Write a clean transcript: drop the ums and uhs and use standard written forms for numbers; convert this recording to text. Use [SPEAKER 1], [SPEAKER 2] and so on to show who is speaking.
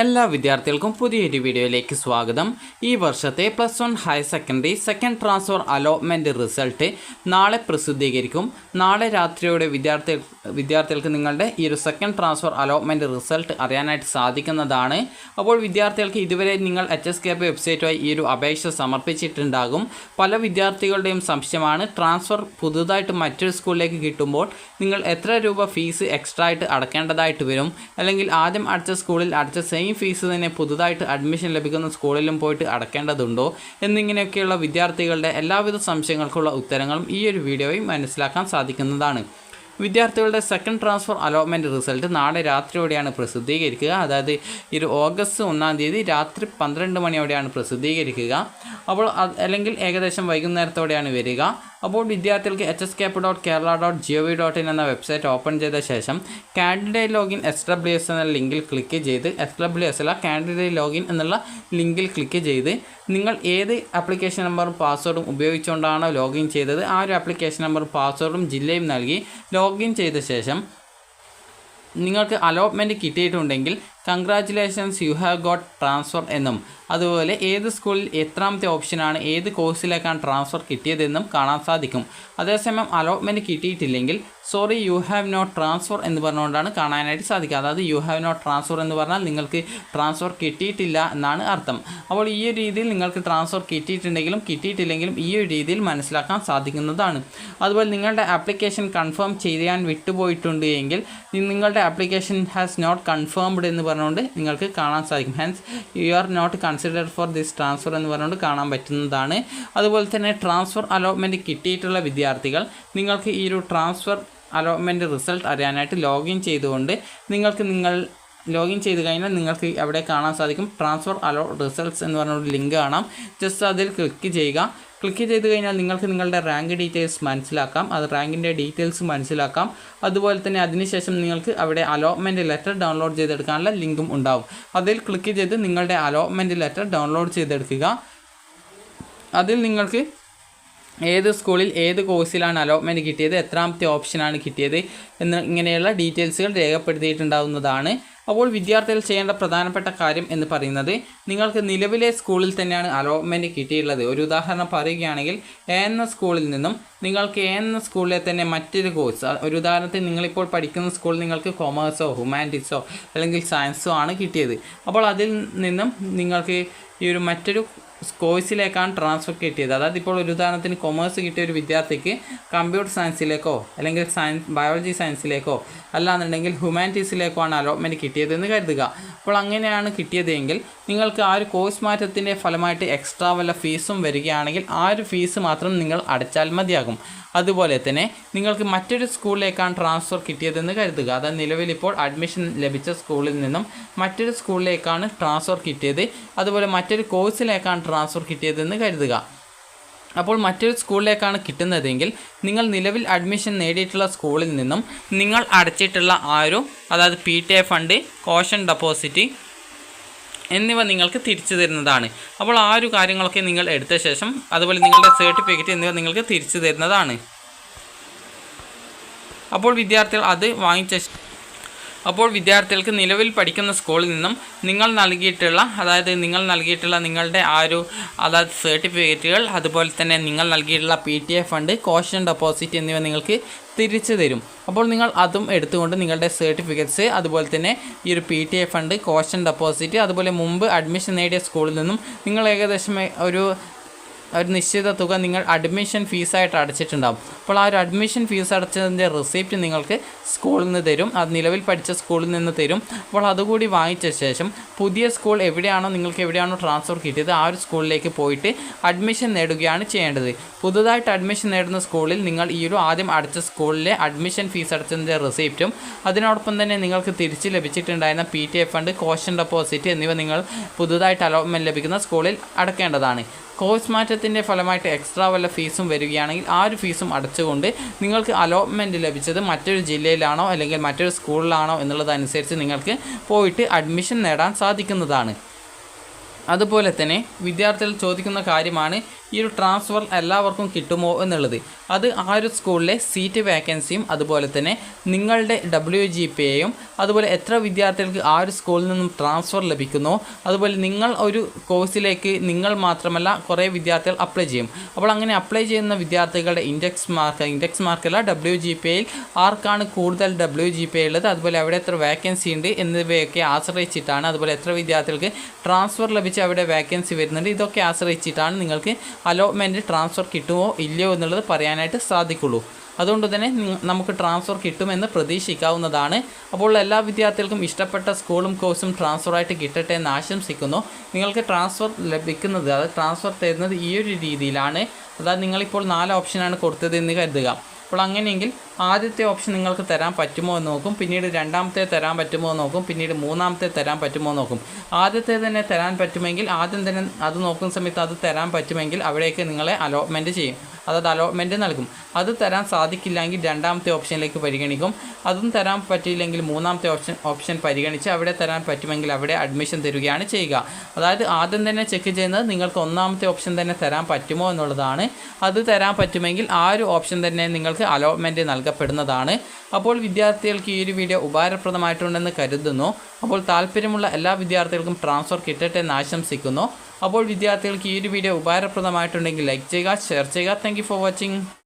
[SPEAKER 1] എല്ലാ വിദ്യാർത്ഥികൾക്കും പുതിയൊരു വീഡിയോയിലേക്ക് സ്വാഗതം. ഈ വർഷത്തെ +1 higher secondary second transfer allotment result നാളെ പ്രസിദ്ധീകരിക്കും. നാളെ രാത്രിയോടെ വിദ്യാർത്ഥികൾക്ക് നിങ്ങളുടെ ഈ ഒരു സെക്കൻഡ് ട്രാൻസ്ഫർ അലോട്ട്മെൻറ്റ് റിസൾട്ട് അറിയാനായിട്ട് സാധിക്കുന്നതാണ്. അപ്പോൾ വിദ്യാർത്ഥികൾക്ക് ഇതുവരെ നിങ്ങൾ HSKP വെബ്സൈറ്റുമായി ഈ ഒരു അപേക്ഷ സമർപ്പിച്ചിട്ടുണ്ടാകും. പല വിദ്യാർത്ഥികളുടെയും സംശയമാണ്, ട്രാൻസ്ഫർ പുതുതായിട്ട് മറ്റൊരു സ്കൂളിലേക്ക് കിട്ടുമ്പോൾ നിങ്ങൾ എത്ര രൂപ ഫീസ് എക്സ്ട്രാ ആയിട്ട് അടക്കേണ്ടതായിട്ട് വരും, അല്ലെങ്കിൽ ആദ്യം അടച്ച സ്കൂളിൽ അടച്ച സെയിം ഫീസ് തന്നെ പുതുതായിട്ട് അഡ്മിഷൻ ലഭിക്കുന്ന സ്കൂളിലും പോയിട്ട് അടക്കേണ്ടതുണ്ടോ എന്നിങ്ങനെയൊക്കെയുള്ള വിദ്യാർത്ഥികളുടെ എല്ലാവിധ സംശയങ്ങൾക്കുള്ള ഉത്തരങ്ങളും ഈ ഒരു വീഡിയോയിൽ മനസ്സിലാക്കാൻ സാധിക്കുന്നതാണ്. വിദ്യാർത്ഥികളുടെ സെക്കൻഡ് ട്രാൻസ്ഫർ അലോട്ട്മെൻറ്റ് റിസൾട്ട് നാളെ രാത്രിയോടെയാണ് പ്രസിദ്ധീകരിക്കുക. അതായത് ഈ ഓഗസ്റ്റ് 1-ാം തീയതി രാത്രി 12 മണിയോടെയാണ് പ്രസിദ്ധീകരിക്കുക. അപ്പോൾ അല്ലെങ്കിൽ ഏകദേശം വൈകുന്നേരത്തോടെയാണ് വരിക. അപ്പോൾ വിദ്യാർത്ഥികൾക്ക് hskp.kerala.gov.in എന്ന വെബ്സൈറ്റ് ഓപ്പൺ ചെയ്ത ശേഷം കാൻഡിഡേറ്റ് ലോഗിൻ SWS എന്ന ലിങ്കിൽ ക്ലിക്ക് ചെയ്ത്, SWS അല്ല കാൻഡിഡേറ്റ് ലോഗിൻ എന്നുള്ള ലിങ്കിൽ ക്ലിക്ക് ചെയ്ത് നിങ്ങൾ ഏത് ആപ്ലിക്കേഷൻ നമ്പറും പാസ്വേഡും ഉപയോഗിച്ചുകൊണ്ടാണോ ലോഗിൻ ചെയ്തത് ആ ഒരു ആപ്ലിക്കേഷൻ നമ്പറും പാസ്വേഡും ജില്ലയും നൽകി ലോഗിൻ ചെയ്ത ശേഷം നിങ്ങൾക്ക് അലോട്ട്മെൻറ്റ് കിട്ടിയിട്ടുണ്ടെങ്കിൽ congratulations you have got transfer എന്നും, അതുപോലെ ഏത് സ്കൂളിൽ എത്രാമത്തെ ഓപ്ഷനാണ് ഏത് കോഴ്സിലേക്കാണ് ട്രാൻസ്ഫർ കിട്ടിയതെന്നും കാണാൻ സാധിക്കും. അതേസമയം അലോട്ട്മെൻറ്റ് കിട്ടിയിട്ടില്ലെങ്കിൽ sorry you have not transfer എന്ന് പറഞ്ഞുകൊണ്ടാണ് കാണാനായിട്ട് സാധിക്കുക. അതായത് യു ഹാവ് നോട്ട് ട്രാൻസ്ഫർ എന്ന് പറഞ്ഞാൽ നിങ്ങൾക്ക് ട്രാൻസ്ഫർ കിട്ടിയിട്ടില്ല എന്നാണ് അർത്ഥം. അപ്പോൾ ഈ ഒരു രീതിയിൽ നിങ്ങൾക്ക് ട്രാൻസ്ഫർ കിട്ടിയിട്ടുണ്ടെങ്കിലും കിട്ടിയിട്ടില്ലെങ്കിലും ഈ ഒരു രീതിയിൽ മനസ്സിലാക്കാൻ സാധിക്കുന്നതാണ്. അതുപോലെ നിങ്ങളുടെ ആപ്ലിക്കേഷൻ കൺഫേം ചെയ്യാൻ വിട്ടുപോയിട്ടുണ്ട് എങ്കിൽ നിങ്ങളുടെ ആപ്ലിക്കേഷൻ ഹാസ് നോട്ട് കൺഫേംഡ് എന്ന് പറഞ്ഞുകൊണ്ട് നിങ്ങൾക്ക് കാണാൻ സാധിക്കും. Hence you are not considered for this transfer എന്ന് പറഞ്ഞുകൊണ്ട് കാണാൻ പറ്റുന്നതാണ്. അതുപോലെ തന്നെ ട്രാൻസ്ഫർ അലോട്ട്മെൻറ്റ് കിട്ടിയിട്ടുള്ള വിദ്യാർത്ഥികൾ നിങ്ങൾക്ക് ഈ ഒരു ട്രാൻസ്ഫർ അലോട്ട്മെൻറ്റ് റിസൾട്ട് അറിയാനായിട്ട് ലോഗിൻ ചെയ്തുകൊണ്ട് ലോഗിൻ ചെയ്ത് കഴിഞ്ഞാൽ നിങ്ങൾക്ക് അവിടെ കാണാൻ സാധിക്കും ട്രാൻസ്ഫർ റിസൾട്ട്സ് എന്ന് പറഞ്ഞൊരു ലിങ്ക് കാണാം. ജസ്റ്റ് അതിൽ ക്ലിക്ക് ചെയ്യുക. ക്ലിക്ക് ചെയ്ത് കഴിഞ്ഞാൽ നിങ്ങൾക്ക് നിങ്ങളുടെ റാങ്ക് ഡീറ്റെയിൽസ് മനസ്സിലാക്കാം, അത് റാങ്കിൻ്റെ ഡീറ്റെയിൽസ് മനസ്സിലാക്കാം. അതുപോലെ തന്നെ അതിനുശേഷം നിങ്ങൾക്ക് അവിടെ അലോട്ട്മെൻറ്റ് ലെറ്റർ ഡൗൺലോഡ് ചെയ്തെടുക്കാനുള്ള ലിങ്കും ഉണ്ടാവും. അതിൽ ക്ലിക്ക് ചെയ്ത് നിങ്ങളുടെ അലോട്ട്മെൻറ്റ് ലെറ്റർ ഡൗൺലോഡ് ചെയ്തെടുക്കുക. അതിൽ നിങ്ങൾക്ക് ഏത് സ്കൂളിൽ ഏത് കോഴ്സിലാണ് അലോട്ട്മെൻറ്റ് കിട്ടിയത്, എത്രാമത്തെ ഓപ്ഷനാണ് കിട്ടിയത് ഇങ്ങനെയുള്ള ഡീറ്റെയിൽസുകൾ രേഖപ്പെടുത്തിയിട്ടുണ്ടാവുന്നതാണ്. അപ്പോൾ വിദ്യാർത്ഥികൾ ചെയ്യേണ്ട പ്രധാനപ്പെട്ട കാര്യം എന്ന് പറയുന്നത്, നിങ്ങൾക്ക് നിലവിലെ സ്കൂളിൽ തന്നെയാണ് അലോട്ട്മെൻറ്റ് കിട്ടിയിട്ടുള്ളത്. ഒരു ഉദാഹരണം പറയുകയാണെങ്കിൽ എന്ന സ്കൂളിൽ നിന്നും നിങ്ങൾക്ക് എന്ന സ്കൂളിലെ തന്നെ മറ്റൊരു കോഴ്സ്, ഒരു ഉദാഹരണത്തിന് നിങ്ങളിപ്പോൾ പഠിക്കുന്ന സ്കൂളിൽ നിങ്ങൾക്ക് കൊമേഴ്സോ ഹ്യൂമാനിറ്റീസോ അല്ലെങ്കിൽ സയൻസോ ആണ് കിട്ടിയത്. അപ്പോൾ അതിൽ നിന്നും നിങ്ങൾക്ക് ഈ ഒരു മറ്റൊരു കോഴ്സിലേക്കാണ് ട്രാൻസ്ഫർ കിട്ടിയത്. അതായത് ഇപ്പോൾ ഒരു ഉദാഹരണത്തിന് കൊമേഴ്സ് കിട്ടിയ ഒരു വിദ്യാർത്ഥിക്ക് കമ്പ്യൂട്ടർ സയൻസിലേക്കോ അല്ലെങ്കിൽ ബയോളജി സയൻസിലേക്കോ അല്ലാന്നുണ്ടെങ്കിൽ ഹ്യൂമാനിറ്റീസിലേക്കോ ആണ് അലോട്ട്മെൻറ്റ് കിട്ടിയതെന്ന് കരുതുക. അപ്പോൾ അങ്ങനെയാണ് കിട്ടിയതെങ്കിൽ നിങ്ങൾക്ക് ആ ഒരു കോഴ്സ് മാറ്റത്തിൻ്റെ ഫലമായിട്ട് എക്സ്ട്രാ വല്ല ഫീസും വരികയാണെങ്കിൽ ആ ഒരു ഫീസ് മാത്രം നിങ്ങൾ അടച്ചാൽ മതിയാകും. അതുപോലെ തന്നെ നിങ്ങൾക്ക് മറ്റൊരു സ്കൂളിലേക്കാണ് ട്രാൻസ്ഫർ കിട്ടിയതെന്ന് കരുതുക. അതായത് നിലവിലിപ്പോൾ അഡ്മിഷൻ ലഭിച്ച സ്കൂളിൽ നിന്നും മറ്റൊരു സ്കൂളിലേക്കാണ് ട്രാൻസ്ഫർ കിട്ടിയത്, അതുപോലെ മറ്റൊരു കോഴ്സിലേക്കാണ് ട്രാൻസ്ഫർ കിട്ടിയതെന്ന് കരുതുക. അപ്പോൾ മറ്റൊരു സ്കൂളിലേക്കാണ് കിട്ടുന്നതെങ്കിൽ നിങ്ങൾ നിലവിൽ അഡ്മിഷൻ നേടിയിട്ടുള്ള സ്കൂളിൽ നിന്നും നിങ്ങൾ അടച്ചിട്ടുള്ള അതായത് PTA ഫണ്ട്, കോഷൻ ഡെപ്പോസിറ്റ് എന്നിവ നിങ്ങൾക്ക് തിരിച്ചു തരുന്നതാണ്. അപ്പോൾ ആ ഒരു കാര്യങ്ങളൊക്കെ നിങ്ങൾ എടുത്ത ശേഷം അതുപോലെ നിങ്ങളുടെ സർട്ടിഫിക്കറ്റ് എന്നിവ നിങ്ങൾക്ക് തിരിച്ചു തരുന്നതാണ്. അപ്പോൾ വിദ്യാർത്ഥികൾക്ക് നിലവിൽ പഠിക്കുന്ന സ്കൂളിൽ നിന്നും നിങ്ങൾ നൽകിയിട്ടുള്ള നിങ്ങളുടെ അതായത് സർട്ടിഫിക്കറ്റുകൾ, അതുപോലെ തന്നെ നിങ്ങൾ നൽകിയിട്ടുള്ള PTA ഫണ്ട്, കോഷൻ ഡെപ്പോസിറ്റ് എന്നിവ നിങ്ങൾക്ക് തിരിച്ചു തരും. അപ്പോൾ നിങ്ങൾ അതും എടുത്തുകൊണ്ട് നിങ്ങളുടെ സർട്ടിഫിക്കറ്റ്സ്, അതുപോലെ തന്നെ ഈ ഒരു PTA ഫണ്ട്, കോഷൻ ഡെപ്പോസിറ്റ്, അതുപോലെ മുമ്പ് അഡ്മിഷൻ നേടിയ സ്കൂളിൽ നിന്നും നിങ്ങൾ ഏകദേശം ഒരു നിശ്ചിത തുക നിങ്ങൾ അഡ്മിഷൻ ഫീസായിട്ട് അടച്ചിട്ടുണ്ടാകും. അപ്പോൾ ആ ഒരു അഡ്മിഷൻ ഫീസ് അടച്ചതിൻ്റെ റെസിപ്റ്റ് നിങ്ങൾക്ക് സ്കൂളിൽ നിന്ന് തരും, അത് നിലവിൽ പഠിച്ച സ്കൂളിൽ നിന്ന് തരും. അപ്പോൾ അതുകൂടി വാങ്ങിച്ച ശേഷം പുതിയ സ്കൂൾ നിങ്ങൾക്ക് എവിടെയാണോ ട്രാൻസ്ഫർ കിട്ടിയത് ആ ഒരു സ്കൂളിലേക്ക് പോയിട്ട് അഡ്മിഷൻ നേടുകയാണ് ചെയ്യേണ്ടത്. പുതുതായിട്ട് അഡ്മിഷൻ നേടുന്ന സ്കൂളിൽ നിങ്ങൾ ഈ ഒരു ആദ്യം അടച്ച സ്കൂളിലെ അഡ്മിഷൻ ഫീസ് അടച്ചതിൻ്റെ റെസിപ്റ്റും അതിനോടൊപ്പം തന്നെ നിങ്ങൾക്ക് തിരിച്ച് ലഭിച്ചിട്ടുണ്ടായിരുന്ന PTA ഫണ്ട്, കോഷൻ ഡെപ്പോസിറ്റ് എന്നിവ നിങ്ങൾ പുതുതായിട്ട് അലോട്ട്മെൻറ്റ് ലഭിക്കുന്ന സ്കൂളിൽ അടക്കേണ്ടതാണ്. കോഴ്സ് മാറ്റത്തിൻ്റെ ഫലമായിട്ട് എക്സ്ട്രാ വല്ല ഫീസും വരികയാണെങ്കിൽ ആ ഒരു ഫീസും അടച്ചുകൊണ്ട് നിങ്ങൾക്ക് അലോട്ട്മെൻറ്റ് ലഭിച്ചത് മറ്റൊരു ജില്ലയിലാണോ അല്ലെങ്കിൽ മറ്റൊരു സ്കൂളിലാണോ എന്നുള്ളതനുസരിച്ച് നിങ്ങൾക്ക് പോയിട്ട് അഡ്മിഷൻ നേടാൻ സാധിക്കുന്നതാണ്. അതുപോലെ തന്നെ വിദ്യാർത്ഥികൾ ചോദിക്കുന്ന കാര്യമാണ് ഈ ഒരു ട്രാൻസ്ഫർ എല്ലാവർക്കും കിട്ടുമോ എന്നുള്ളത്. അത് ആ ഒരു സ്കൂളിലെ സീറ്റ് വേക്കൻസിയും അതുപോലെ തന്നെ നിങ്ങളുടെ WGPAയും അതുപോലെ എത്ര വിദ്യാർത്ഥികൾക്ക് ആ ഒരു സ്കൂളിൽ നിന്നും ട്രാൻസ്ഫർ ലഭിക്കുന്നു, അതുപോലെ നിങ്ങൾ ഒരു കോഴ്സിലേക്ക് നിങ്ങൾ മാത്രമല്ല കുറേ വിദ്യാർത്ഥികൾ അപ്ലൈ ചെയ്യും. അപ്പോൾ അങ്ങനെ അപ്ലൈ ചെയ്യുന്ന വിദ്യാർത്ഥികളുടെ ഇൻഡെക്സ് മാർക്കല്ല WGPAയിൽ ആർക്കാണ് കൂടുതൽ WGPA ഉള്ളത്, അതുപോലെ അവിടെ എത്ര വേക്കൻസി ഉണ്ട് എന്നിവയൊക്കെ ആശ്രയിച്ചിട്ടാണ്, അതുപോലെ എത്ര വിദ്യാർത്ഥികൾക്ക് ട്രാൻസ്ഫർ ലഭിച്ച് അവിടെ വേക്കൻസി വരുന്നുണ്ട്, ഇതൊക്കെ ആശ്രയിച്ചിട്ടാണ് നിങ്ങൾക്ക് അലോട്ട്മെൻറ്റ് ട്രാൻസ്ഫർ കിട്ടുമോ ഇല്ലയോ എന്നുള്ളത് പറയാനായിട്ട് സാധിക്കുള്ളൂ. അതുകൊണ്ട് തന്നെ നമുക്ക് ട്രാൻസ്ഫർ കിട്ടുമെന്ന് പ്രതീക്ഷിക്കാവുന്നതാണ്. അപ്പോൾ എല്ലാ വിദ്യാർത്ഥികൾക്കും ഇഷ്ടപ്പെട്ട സ്കൂളും കോഴ്സും ട്രാൻസ്ഫറായിട്ട് കിട്ടട്ടെ എന്ന് ആശംസിക്കുന്നു. നിങ്ങൾക്ക് ട്രാൻസ്ഫർ ലഭിക്കുന്നത്, അത് ട്രാൻസ്ഫർ തരുന്നത് ഈ ഒരു രീതിയിലാണ്. അതായത് നിങ്ങളിപ്പോൾ 4 ഓപ്ഷനാണ് കൊടുത്തത് എന്ന് കരുതുക. അപ്പോൾ അങ്ങനെയെങ്കിൽ ആദ്യത്തെ ഓപ്ഷൻ നിങ്ങൾക്ക് തരാൻ പറ്റുമോ എന്ന് നോക്കും, പിന്നീട് രണ്ടാമത്തെ തരാൻ പറ്റുമോ എന്ന് നോക്കും, പിന്നീട് മൂന്നാമത്തെ തരാൻ പറ്റുമോ എന്ന് നോക്കും. ആദ്യത്തെ തന്നെ തരാൻ പറ്റുമെങ്കിൽ ആദ്യം തന്നെ അത് നോക്കുന്ന സമയത്ത് അത് തരാൻ പറ്റുമെങ്കിൽ അവിടേക്ക് നിങ്ങളെ അലോട്ട്മെൻറ്റ് ചെയ്യും, അതായത് അലോട്ട്മെൻറ്റ് നൽകും. അത് തരാൻ സാധിക്കില്ലെങ്കിൽ രണ്ടാമത്തെ ഓപ്ഷനിലേക്ക് പരിഗണിക്കും. അതും തരാൻ പറ്റിയില്ലെങ്കിൽ മൂന്നാമത്തെ ഓപ്ഷൻ പരിഗണിച്ച് അവിടെ തരാൻ പറ്റുമെങ്കിൽ അവിടെ അഡ്മിഷൻ തരികയാണ് ചെയ്യുക. അതായത് ആദ്യം തന്നെ ചെക്ക് ചെയ്യുന്നത് നിങ്ങൾക്ക് ഒന്നാമത്തെ ഓപ്ഷൻ തന്നെ തരാൻ പറ്റുമോ എന്നുള്ളതാണ്. അത് തരാൻ പറ്റുമെങ്കിൽ ആ ഒരു ഓപ്ഷൻ തന്നെ നിങ്ങൾക്ക് അലോട്ട്മെൻറ്റ് നൽകപ്പെടുന്നതാണ്. അപ്പോൾ വിദ്യാർത്ഥികൾക്ക് ഈ ഒരു വീഡിയോ ഉപകാരപ്രദമായിട്ടുണ്ടെന്ന് കരുതുന്നു. അപ്പോൾ താല്പര്യമുള്ള എല്ലാ വിദ്യാർത്ഥികൾക്കും ട്രാൻസ്ഫർ കിട്ടട്ടെ എന്ന് ആശംസിക്കുന്നു. അപ്പോൾ വിദ്യാർത്ഥികൾക്ക് ഈ ഒരു വീഡിയോ ഉപകാരപ്രദമായിട്ടുണ്ടെങ്കിൽ ലൈക്ക് ചെയ്യുക, ഷെയർ ചെയ്യുക. Thank you for watching.